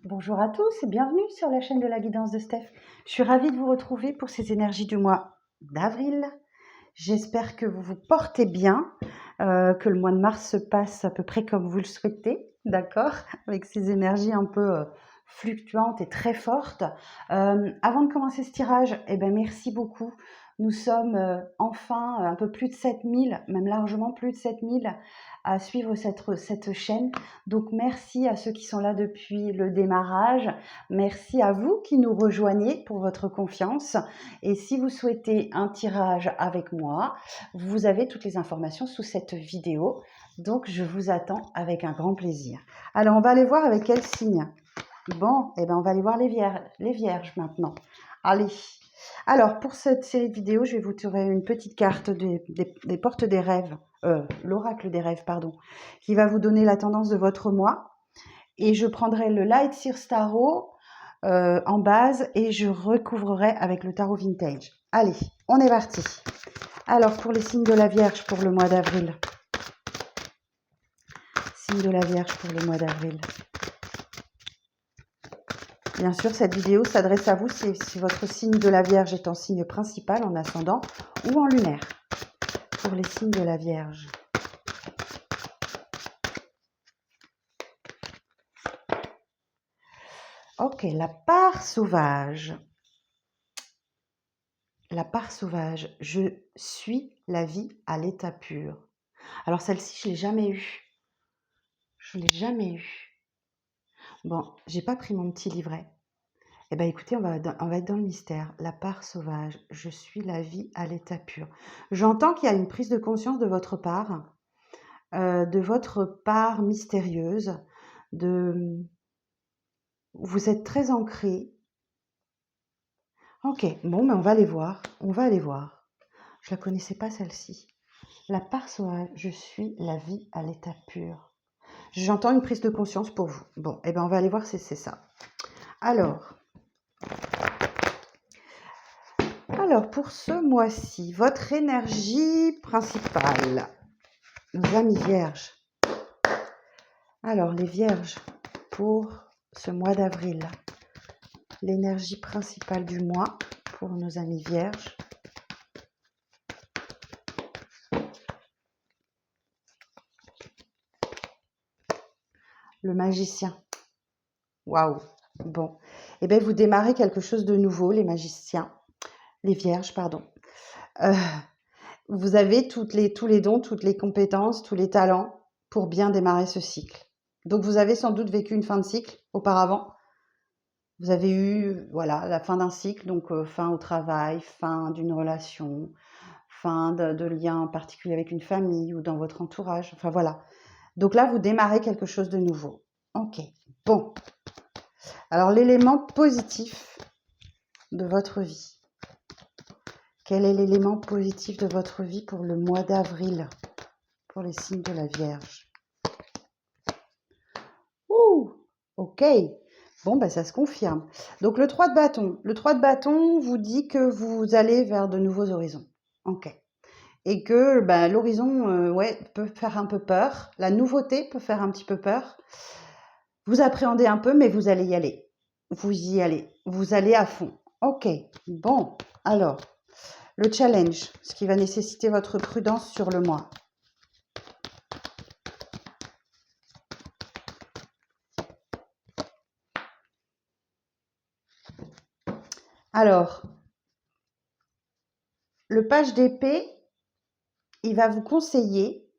Bonjour à tous et bienvenue sur la chaîne de la guidance de Steph. Je suis ravie de vous retrouver pour ces énergies du mois d'avril. J'espère que vous vous portez bien, que le mois de mars se passe à peu près comme vous le souhaitez, d'accord? Avec ces énergies un peu fluctuantes et très fortes. Avant de commencer ce tirage, merci beaucoup. Nous sommes enfin un peu plus de 7000, même largement plus de 7000 à suivre cette chaîne. Donc merci à ceux qui sont là depuis le démarrage. Merci à vous qui nous rejoignez pour votre confiance. Et si vous souhaitez un tirage avec moi, vous avez toutes les informations sous cette vidéo. Donc je vous attends avec un grand plaisir. Alors on va aller voir avec quel signe. Bon, on va aller voir les vierges maintenant. Allez. Alors, pour cette série de vidéos, je vais vous tirer une petite carte des portes des rêves, l'oracle des rêves, pardon, qui va vous donner la tendance de votre mois. Et je prendrai le Light Sears Tarot en base et je recouvrerai avec le tarot vintage. Allez, on est parti. Alors, pour les signes de la Vierge pour le mois d'avril. Signe de la Vierge pour le mois d'avril. Bien sûr, cette vidéo s'adresse à vous si votre signe de la Vierge est en signe principal, en ascendant ou en lunaire. Pour les signes de la Vierge. Ok, la part sauvage. La part sauvage. Je suis la vie à l'état pur. Alors celle-ci, je ne l'ai jamais eue. Je ne l'ai jamais eue. Bon, j'ai pas pris mon petit livret. Eh bien, écoutez, on va être dans le mystère. La part sauvage. Je suis la vie à l'état pur. J'entends qu'il y a une prise de conscience de votre part mystérieuse. Vous êtes très ancré. Ok, bon, on va aller voir. On va aller voir. Je la connaissais pas celle-ci. La part sauvage. Je suis la vie à l'état pur. J'entends une prise de conscience pour vous. Bon, on va aller voir si c'est ça. Alors, pour ce mois-ci, votre énergie principale, nos amis vierges. Alors, les vierges, pour ce mois d'avril, l'énergie principale du mois pour nos amis vierges. Le magicien. Waouh. Bon, vous démarrez quelque chose de nouveau, les magiciens. Les vierges, pardon. Vous avez tous les dons, toutes les compétences, tous les talents pour bien démarrer ce cycle. Donc, vous avez sans doute vécu une fin de cycle auparavant. Vous avez eu, voilà, la fin d'un cycle, donc fin au travail, fin d'une relation, fin de lien particulier avec une famille ou dans votre entourage. Enfin, voilà. Donc là, vous démarrez quelque chose de nouveau. Ok, bon. Alors, l'élément positif de votre vie. Quel est l'élément positif de votre vie pour le mois d'avril, pour les signes de la Vierge? Ouh, ok. Bon, ça se confirme. Donc, le 3 de bâton. Le 3 de bâton vous dit que vous allez vers de nouveaux horizons. Ok. Et que l'horizon peut faire un peu peur. La nouveauté peut faire un petit peu peur. Vous appréhendez un peu, mais vous allez y aller. Vous y allez. Vous allez à fond. Ok. Bon, alors... Le challenge, ce qui va nécessiter votre prudence sur le mois. Alors, le page d'épée, il va vous conseiller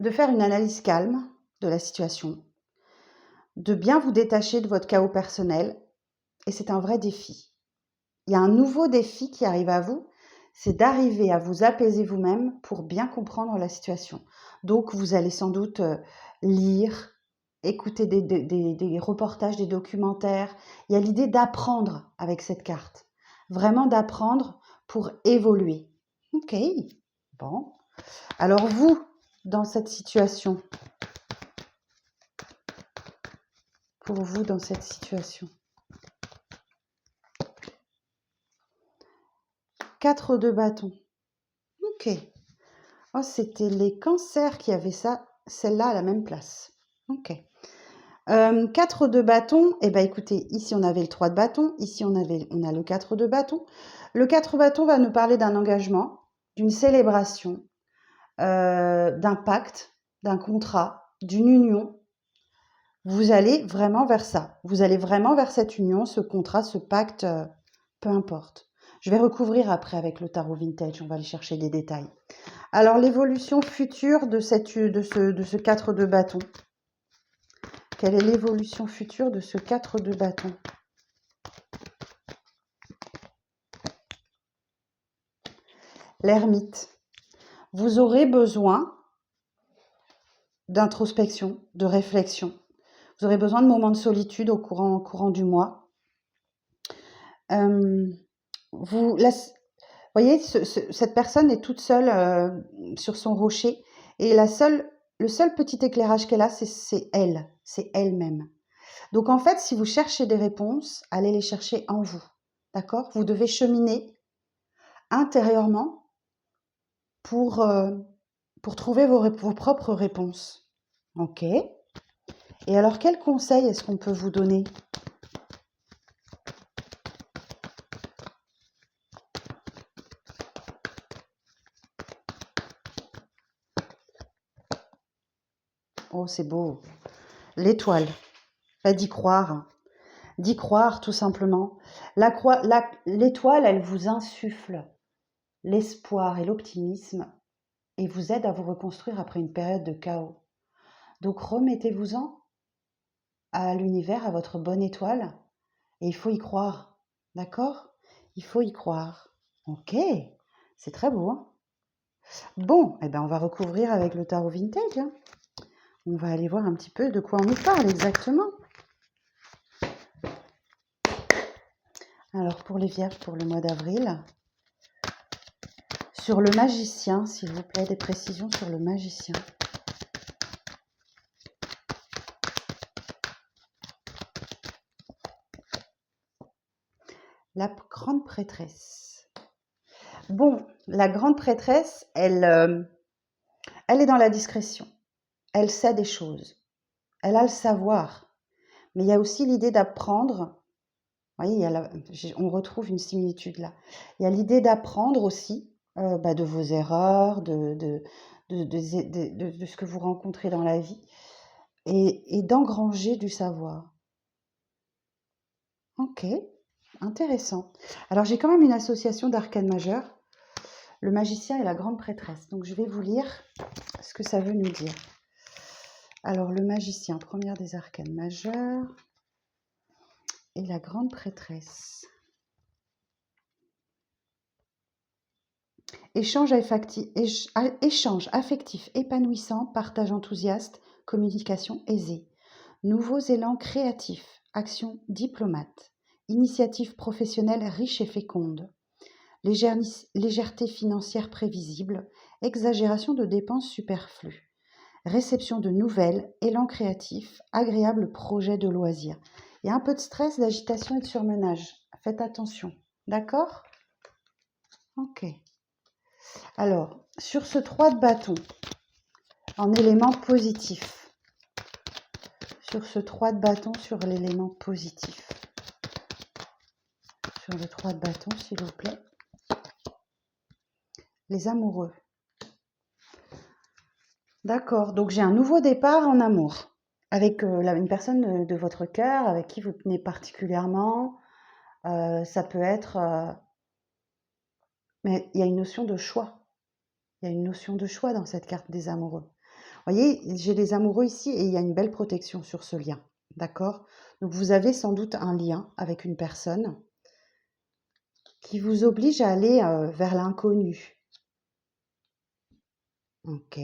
de faire une analyse calme de la situation, de bien vous détacher de votre chaos personnel, et c'est un vrai défi. Il y a un nouveau défi qui arrive à vous, c'est d'arriver à vous apaiser vous-même pour bien comprendre la situation. Donc, vous allez sans doute lire, écouter des reportages, des documentaires. Il y a l'idée d'apprendre avec cette carte. Vraiment d'apprendre pour évoluer. Ok, bon. Alors vous, dans cette situation, pour vous dans cette situation, 4 de bâton. Ok. Oh, c'était les cancers qui avaient ça, celle-là à la même place. Ok. 4 de bâton, et ben écoutez, ici on avait le 3 de bâton, ici on a le 4 de bâton. Le 4 de bâton va nous parler d'un engagement, d'une célébration, d'un pacte, d'un contrat, d'une union. Vous allez vraiment vers ça. Vous allez vraiment vers cette union, ce contrat, ce pacte, peu importe. Je vais recouvrir après avec le tarot vintage, on va aller chercher des détails. Alors l'évolution future de ce 4 de bâton. Quelle est l'évolution future de ce 4 de bâton? L'ermite. Vous aurez besoin d'introspection, de réflexion. Vous aurez besoin de moments de solitude au courant du mois. Vous voyez, cette personne est toute seule sur son rocher et le seul petit éclairage qu'elle a, c'est elle, c'est elle-même. Donc en fait, si vous cherchez des réponses, allez les chercher en vous, d'accord? Vous devez cheminer intérieurement pour trouver vos propres réponses. Ok. Et alors, quel conseil est-ce qu'on peut vous donner? Oh, c'est beau. L'étoile. D'y croire. D'y croire, tout simplement. L'étoile, elle vous insuffle l'espoir et l'optimisme et vous aide à vous reconstruire après une période de chaos. Donc, remettez-vous-en à l'univers, à votre bonne étoile, et il faut y croire. D'accord? Il faut y croire. Ok, c'est très beau. Hein? Bon, eh ben on va recouvrir avec le tarot vintage. Hein. On va aller voir un petit peu de quoi on nous parle exactement. Alors pour les vierges, pour le mois d'avril, sur le magicien, s'il vous plaît, des précisions sur le magicien. La grande prêtresse. Bon, la grande prêtresse, elle est dans la discrétion. Elle sait des choses. Elle a le savoir. Mais il y a aussi l'idée d'apprendre. Vous voyez, on retrouve une similitude là. Il y a l'idée d'apprendre aussi de vos erreurs, de ce que vous rencontrez dans la vie et d'engranger du savoir. Ok, intéressant. Alors j'ai quand même une association d'arcanes majeures, le magicien et la grande prêtresse. Donc je vais vous lire ce que ça veut nous dire. Alors le magicien, première des arcanes majeures, et la grande prêtresse. Échange affectif épanouissant, partage enthousiaste, communication aisée. Nouveaux élans créatifs, action diplomate. Initiative professionnelle riche et féconde. Légèreté financière prévisible, exagération de dépenses superflues. Réception de nouvelles, élan créatif, agréable projet de loisirs. Il y a un peu de stress, d'agitation et de surmenage. Faites attention. D'accord? Ok. Alors, sur ce 3 de bâton, en élément positif. Sur ce 3 de bâton, sur l'élément positif. Sur le 3 de bâton, s'il vous plaît. Les amoureux. D'accord, donc j'ai un nouveau départ en amour. Avec une personne de votre cœur, avec qui vous tenez particulièrement. Ça peut être... mais il y a une notion de choix. Il y a une notion de choix dans cette carte des amoureux. Vous voyez, j'ai les amoureux ici et il y a une belle protection sur ce lien. D'accord? Donc vous avez sans doute un lien avec une personne qui vous oblige à aller vers l'inconnu. Ok.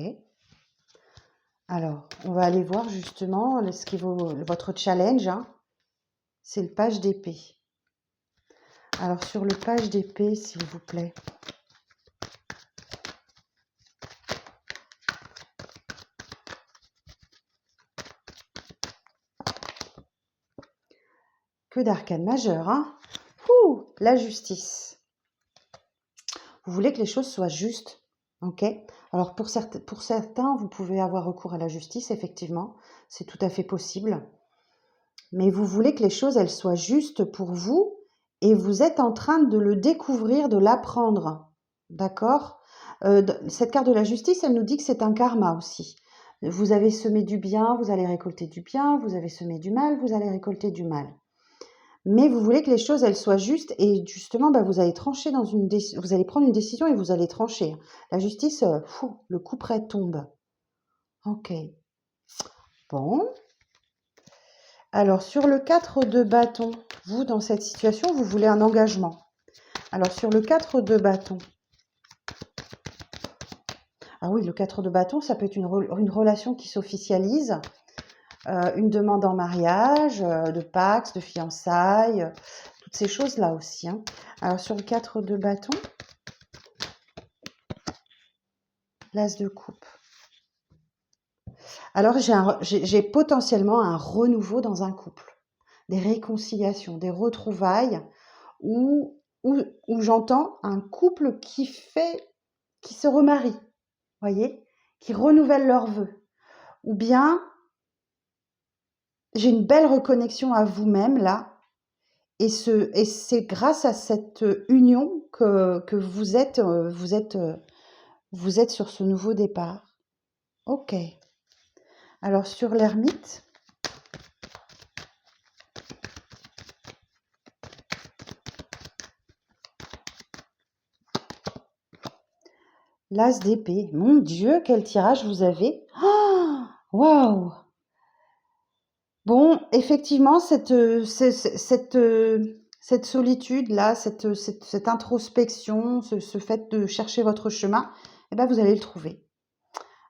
Alors, on va aller voir justement ce qui votre challenge. Hein. C'est le page d'épée. Alors, sur le page d'épée, s'il vous plaît. Que d'arcane majeur, hein? Ouh, la justice. Vous voulez que les choses soient justes, ok? Alors pour certains, vous pouvez avoir recours à la justice, effectivement, c'est tout à fait possible. mais vous voulez que les choses, elles soient justes pour vous et vous êtes en train de le découvrir, de l'apprendre. D'accord? Cette carte de la justice, elle nous dit que c'est un karma aussi. Vous avez semé du bien, vous allez récolter du bien, vous avez semé du mal, vous allez récolter du mal. Mais vous voulez que les choses, elles soient justes et justement, bah, vous allez trancher vous allez prendre une décision et vous allez trancher. La justice, le coup près tombe. Ok. Bon. Alors, sur le 4 de bâton, vous, dans cette situation, vous voulez un engagement. Alors, sur le 4 de bâton, ah oui, le 4 de bâton, ça peut être une relation qui s'officialise, une demande en mariage, de Pax, de fiançailles, toutes ces choses-là aussi, hein. Alors, sur le 4 de bâton, l'as de coupe. Alors, j'ai potentiellement un renouveau dans un couple, des réconciliations, des retrouvailles, où, où j'entends un couple qui se remarie, voyez, qui renouvelle leurs vœux. Ou bien, j'ai une belle reconnexion à vous-même là, et c'est grâce à cette union que vous êtes sur ce nouveau départ. Ok. Alors sur l'ermite, l'as d'épée. Mon Dieu, quel tirage vous avez! Ah, waouh! Bon, effectivement, cette solitude-là, cette introspection, ce fait de chercher votre chemin, eh ben, vous allez le trouver.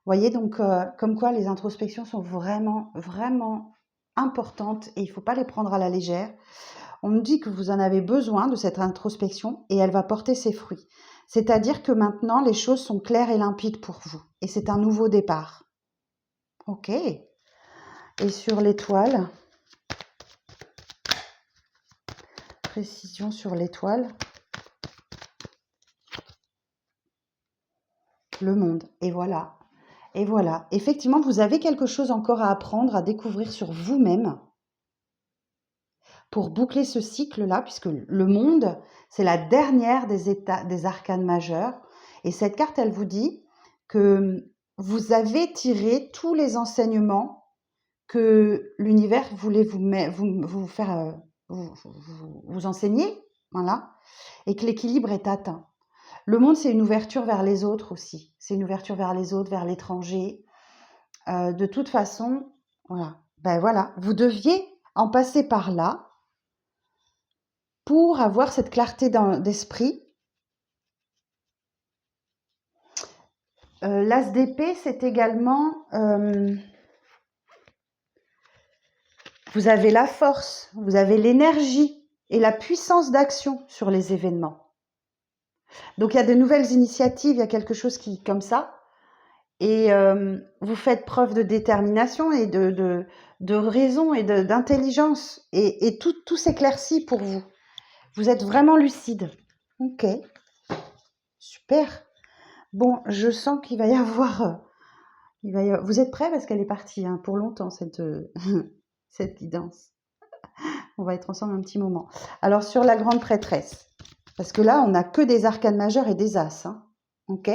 Voyez, donc, comme quoi les introspections sont vraiment, vraiment importantes et il ne faut pas les prendre à la légère. On me dit que vous en avez besoin de cette introspection et elle va porter ses fruits. C'est-à-dire que maintenant, les choses sont claires et limpides pour vous et c'est un nouveau départ. Ok. Et sur l'étoile, précision sur l'étoile, le monde. Et voilà. Et voilà. Effectivement, vous avez quelque chose encore à apprendre, à découvrir sur vous-même pour boucler ce cycle-là, puisque le monde, c'est la dernière des arcanes majeurs. Et cette carte, elle vous dit que vous avez tiré tous les enseignements que l'univers voulait vous faire vous enseigner, voilà, et que l'équilibre est atteint. Le monde, c'est une ouverture vers les autres aussi. C'est une ouverture vers les autres, vers l'étranger. De toute façon, voilà. Ben voilà, vous deviez en passer par là pour avoir cette clarté d'esprit. L'as d'épée, c'est également... vous avez la force, vous avez l'énergie et la puissance d'action sur les événements. Donc, il y a de nouvelles initiatives, il y a quelque chose qui, comme ça, et vous faites preuve de détermination et de raison et d'intelligence, et tout s'éclaircit pour vous. Vous êtes vraiment lucide. Ok, super. Bon, je sens qu'il va y avoir... Vous êtes prêts parce qu'elle est partie hein, pour longtemps, cette guidance. On va être ensemble un petit moment. Alors, sur la grande prêtresse, parce que là, on n'a que des arcanes majeures et des as. Hein. Ok.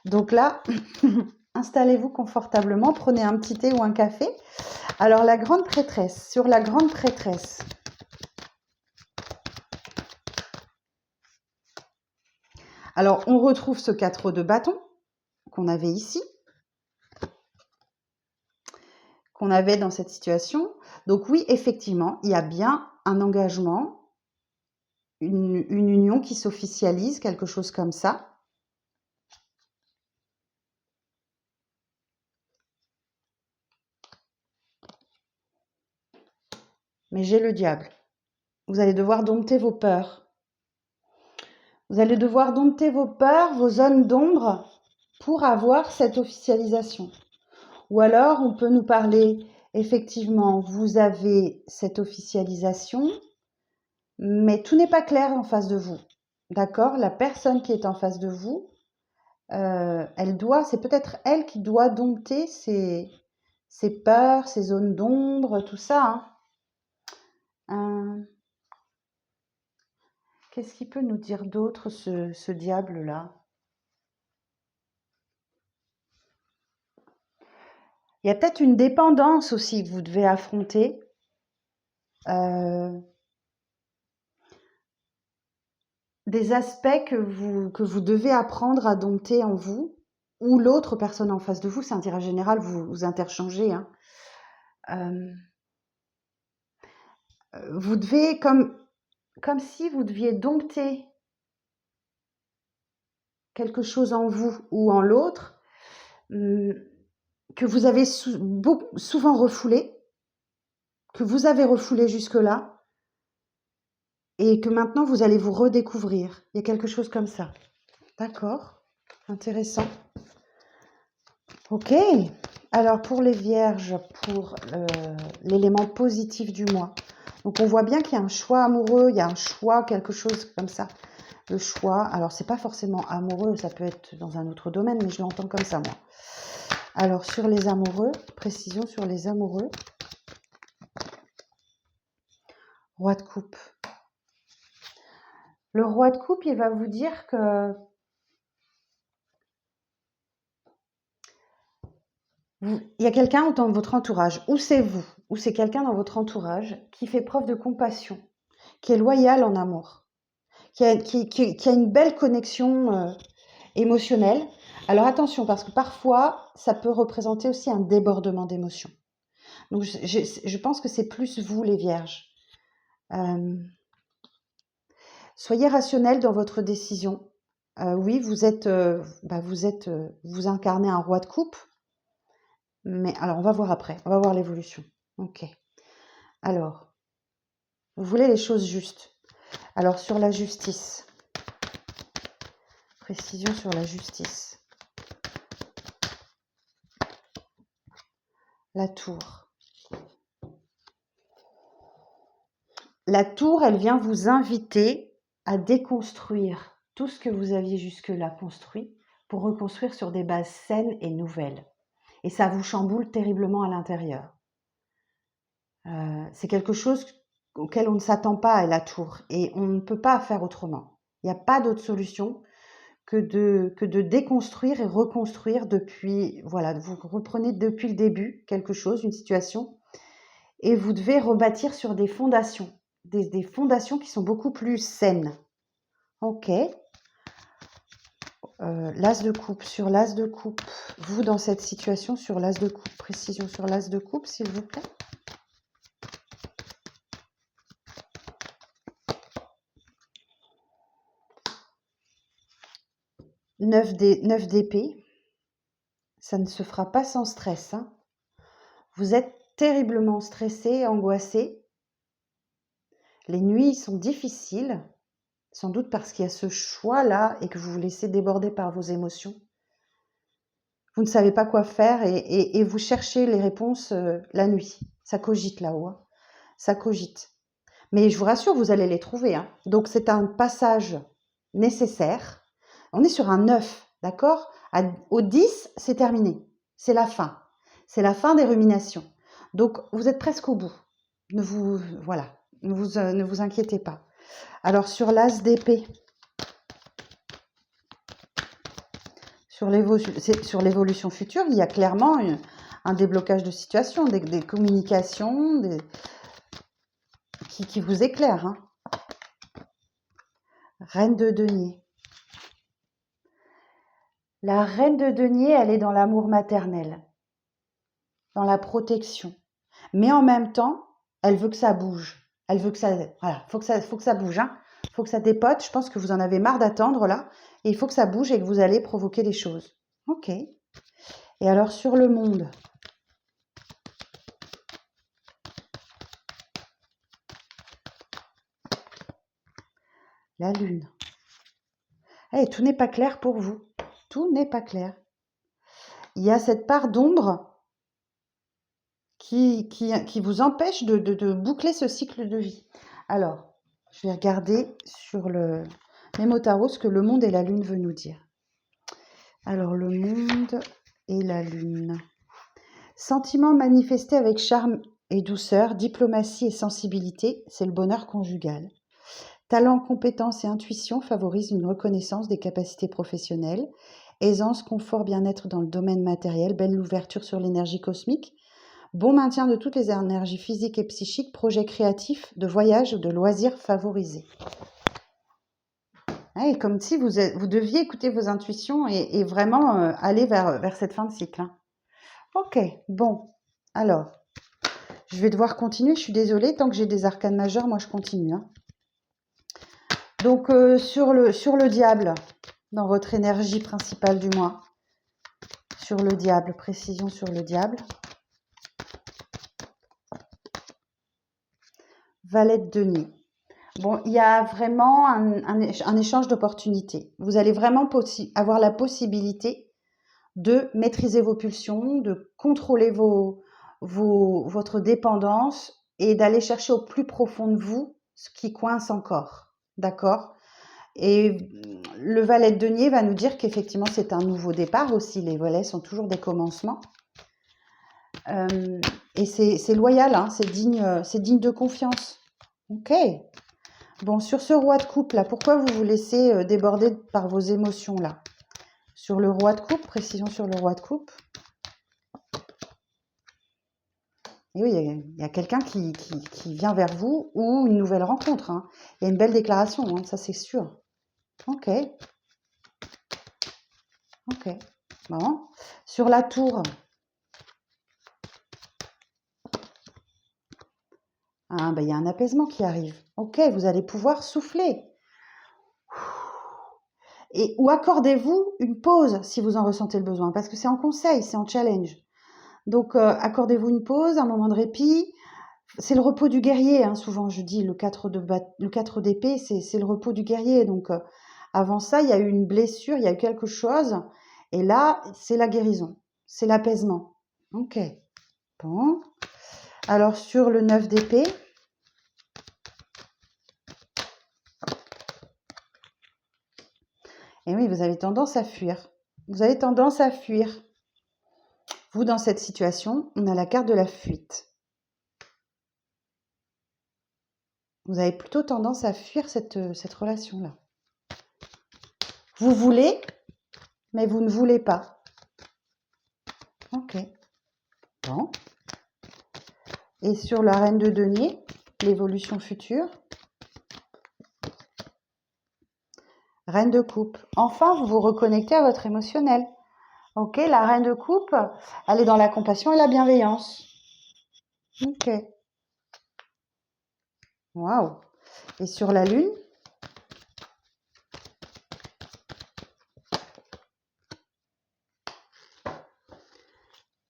Donc là, installez-vous confortablement, prenez un petit thé ou un café. Alors, la grande prêtresse, sur la grande prêtresse, alors on retrouve ce 4 de bâton qu'on avait ici, qu'on avait dans cette situation. Donc oui, effectivement, il y a bien un engagement, une union qui s'officialise, quelque chose comme ça. Mais j'ai le diable. Vous allez devoir dompter vos peurs. Vous allez devoir dompter vos peurs, vos zones d'ombre pour avoir cette officialisation. Ou alors, on peut nous parler, effectivement, vous avez cette officialisation, mais tout n'est pas clair en face de vous. D'accord? La personne qui est en face de vous, c'est peut-être elle qui doit dompter ses peurs, ses zones d'ombre, tout ça. Hein. Euh, Qu'est-ce qu'il peut nous dire d'autre, ce diable-là? Il y a peut-être une dépendance aussi que vous devez affronter. Euh, des aspects que vous devez apprendre à dompter en vous, ou l'autre personne en face de vous, c'est un tirage général, vous interchangez, hein. Euh, vous devez, comme si vous deviez dompter quelque chose en vous ou en l'autre, hum, que vous avez souvent refoulé, que vous avez refoulé jusque-là, et que maintenant vous allez vous redécouvrir. Il y a quelque chose comme ça. D'accord, intéressant. Ok, alors pour les vierges, pour l'élément positif du mois. Donc on voit bien qu'il y a un choix amoureux, il y a un choix, quelque chose comme ça. Le choix, alors c'est pas forcément amoureux, ça peut être dans un autre domaine, mais je l'entends comme ça moi. Alors sur les amoureux, précision sur les amoureux. Roi de coupe. Le roi de coupe, il va vous dire que il y a quelqu'un dans votre entourage, ou c'est vous, ou c'est quelqu'un dans votre entourage qui fait preuve de compassion, qui est loyal en amour, qui a une belle connexion émotionnelle. Alors attention, parce que parfois, ça peut représenter aussi un débordement d'émotions. Donc je pense que c'est plus vous, les vierges. Soyez rationnel dans votre décision. Oui, vous incarnez un roi de coupe, mais alors on va voir après, on va voir l'évolution. Ok. Alors, vous voulez les choses justes. Alors sur la justice, précision sur la justice. La tour. La tour, elle vient vous inviter à déconstruire tout ce que vous aviez jusque-là construit pour reconstruire sur des bases saines et nouvelles. Et ça vous chamboule terriblement à l'intérieur. C'est quelque chose auquel on ne s'attend pas à la tour et on ne peut pas faire autrement. Il n'y a pas d'autre solution que de déconstruire et reconstruire depuis, voilà, vous reprenez depuis le début quelque chose, une situation, et vous devez rebâtir sur des fondations, des fondations qui sont beaucoup plus saines. Ok. L'as de coupe, sur l'as de coupe, vous dans cette situation sur l'as de coupe, précision sur l'as de coupe s'il vous plaît. 9 d'épée, ça ne se fera pas sans stress, hein. Vous êtes terriblement stressé, angoissé. Les nuits sont difficiles, sans doute parce qu'il y a ce choix-là et que vous vous laissez déborder par vos émotions. Vous ne savez pas quoi faire et vous cherchez les réponses la nuit. Ça cogite là-haut, hein. Ça cogite. Mais je vous rassure, vous allez les trouver, hein. Donc c'est un passage nécessaire. On est sur un 9, d'accord? Au 10, c'est terminé. C'est la fin. C'est la fin des ruminations. Donc vous êtes presque au bout. Voilà, ne vous inquiétez pas. Alors sur l'as d'épée, sur l'évolution future, il y a clairement un déblocage de situation, des communications qui vous éclairent, hein. Reine de denier. La reine de denier, elle est dans l'amour maternel, dans la protection. Mais en même temps, elle veut que ça bouge. Elle veut que ça, voilà, faut que ça bouge, hein. Faut que ça dépote. Je pense que vous en avez marre d'attendre là, et il faut que ça bouge et que vous allez provoquer des choses. Ok. Et alors sur le monde, la lune. Eh, tout n'est pas clair pour vous. Tout n'est pas clair. Il y a cette part d'ombre qui vous empêche de boucler ce cycle de vie. Alors, je vais regarder sur le Mémo Tarot ce que le monde et la lune veut nous dire. Alors, le monde et la lune. Sentiment manifesté avec charme et douceur, diplomatie et sensibilité, c'est le bonheur conjugal. Talent, compétence et intuition favorisent une reconnaissance des capacités professionnelles. Aisance, confort, bien-être dans le domaine matériel, belle ouverture sur l'énergie cosmique. Bon maintien de toutes les énergies physiques et psychiques, projets créatifs, de voyage ou de loisirs favorisés. Et comme si vous deviez écouter vos intuitions et vraiment aller vers cette fin de cycle. Hein. Ok, bon. Alors, je vais devoir continuer. Je suis désolée. Tant que j'ai des arcanes majeures, moi, je continue. Hein. Donc, sur le diable, dans votre énergie principale du mois. Sur le diable, précision sur le diable. Valet de denier. Bon, il y a vraiment un échange d'opportunités. Vous allez vraiment avoir la possibilité de maîtriser vos pulsions, de contrôler votre dépendance et d'aller chercher au plus profond de vous ce qui coince encore. D'accord ? Et le valet de denier va nous dire qu'effectivement, c'est un nouveau départ aussi. Les valets sont toujours des commencements. Et c'est loyal, hein, c'est digne de confiance. Ok. Bon, sur ce roi de coupe, là, pourquoi vous vous laissez déborder par vos émotions, là? Sur le roi de coupe, précision sur le roi de coupe. Et oui, il y a quelqu'un qui vient vers vous ou une nouvelle rencontre. Hein. Il y a une belle déclaration, hein, ça c'est sûr. Ok. Ok. Bon. Sur la tour. Ah, ben, il y a un apaisement qui arrive. Ok, vous allez pouvoir souffler. Ou accordez-vous une pause si vous en ressentez le besoin, parce que c'est en conseil, c'est en challenge. Donc, accordez-vous une pause, un moment de répit. C'est le repos du guerrier, hein, souvent je dis, le 4 d'épée, c'est le repos du guerrier. Donc, avant ça, il y a eu une blessure, il y a eu quelque chose. Et là, c'est la guérison, c'est l'apaisement. Ok, bon. Alors, sur le 9 d'épée, et oui, vous avez tendance à fuir. Vous avez tendance à fuir. Vous, dans cette situation, on a la carte de la fuite. Vous avez plutôt tendance à fuir cette relation-là. Vous voulez, mais vous ne voulez pas. Ok. Bon. Et sur la reine de denier, l'évolution future. Reine de coupe. Enfin, vous vous reconnectez à votre émotionnel. Ok, la reine de coupe, elle est dans la compassion et la bienveillance. Ok. Waouh. Et sur la lune,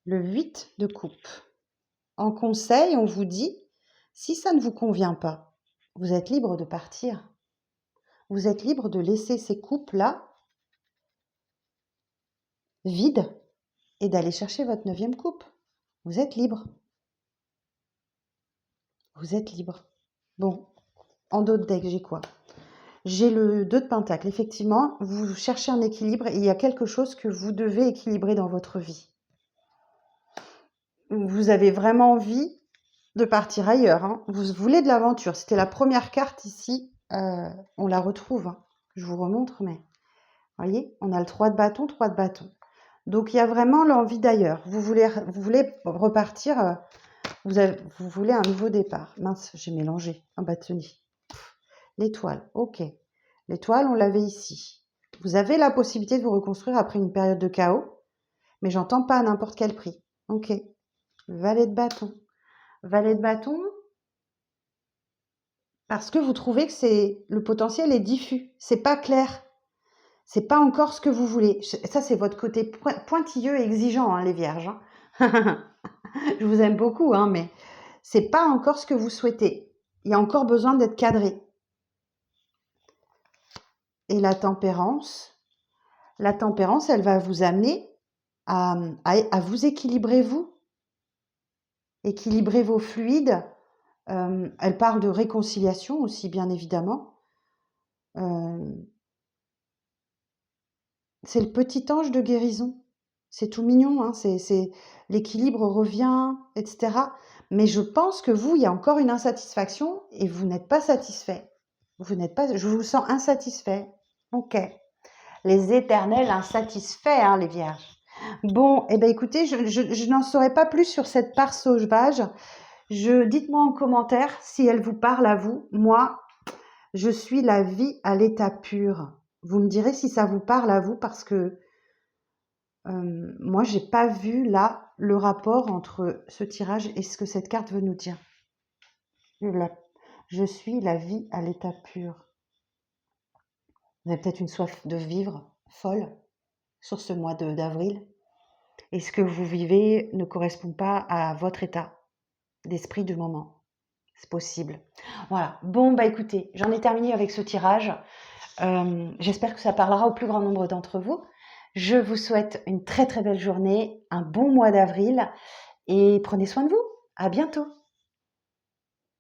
le 8 de coupe. En conseil, on vous dit, si ça ne vous convient pas, vous êtes libre de partir. Vous êtes libre de laisser ces coupes-là vides et d'aller chercher votre 9e coupe. Vous êtes libre. Vous êtes libre. Bon, en dos de deck, j'ai quoi? J'ai le 2 de pentacle. Effectivement, vous cherchez un équilibre et il y a quelque chose que vous devez équilibrer dans votre vie. Vous avez vraiment envie de partir ailleurs. Hein. Vous voulez de l'aventure. C'était la première carte ici. On la retrouve. Hein. Je vous remontre, mais voyez, on a le 3 de bâton, 3 de bâton. Donc, il y a vraiment l'envie d'ailleurs. Vous voulez repartir. Vous voulez un nouveau départ. Mince, j'ai mélangé un bâtonnier. L'étoile, ok. L'étoile, on l'avait ici. Vous avez la possibilité de vous reconstruire après une période de chaos, mais j'entends pas à n'importe quel prix. Ok. Valet de bâton. Valet de bâton, parce que vous trouvez que le potentiel est diffus, c'est pas clair, c'est pas encore ce que vous voulez. Ça, c'est votre côté pointilleux et exigeant, hein, les vierges. Hein. Je vous aime beaucoup, hein, mais c'est pas encore ce que vous souhaitez. Il y a encore besoin d'être cadré. Et la tempérance, elle va vous amener à vous équilibrer, équilibrer vos fluides. Elle parle de réconciliation aussi, bien évidemment. C'est le petit ange de guérison. C'est tout mignon, hein, l'équilibre revient, etc. Mais je pense que vous, il y a encore une insatisfaction et vous n'êtes pas satisfait. Vous n'êtes pas, je vous sens insatisfait. Ok. Les éternels insatisfaits, hein, les vierges. Bon, eh ben écoutez, je n'en saurais pas plus sur cette part sauvage. Dites-moi en commentaire si elle vous parle à vous. Moi, je suis la vie à l'état pur. Vous me direz si ça vous parle à vous parce que moi, j'ai pas vu là le rapport entre ce tirage et ce que cette carte veut nous dire. Je suis la vie à l'état pur. Vous avez peut-être une soif de vivre folle sur ce mois d'avril. Et ce que vous vivez ne correspond pas à votre état d'esprit du moment. C'est possible. Voilà. Bon, bah écoutez, j'en ai terminé avec ce tirage. J'espère que ça parlera au plus grand nombre d'entre vous. Je vous souhaite une très très belle journée, un bon mois d'avril et prenez soin de vous. À bientôt.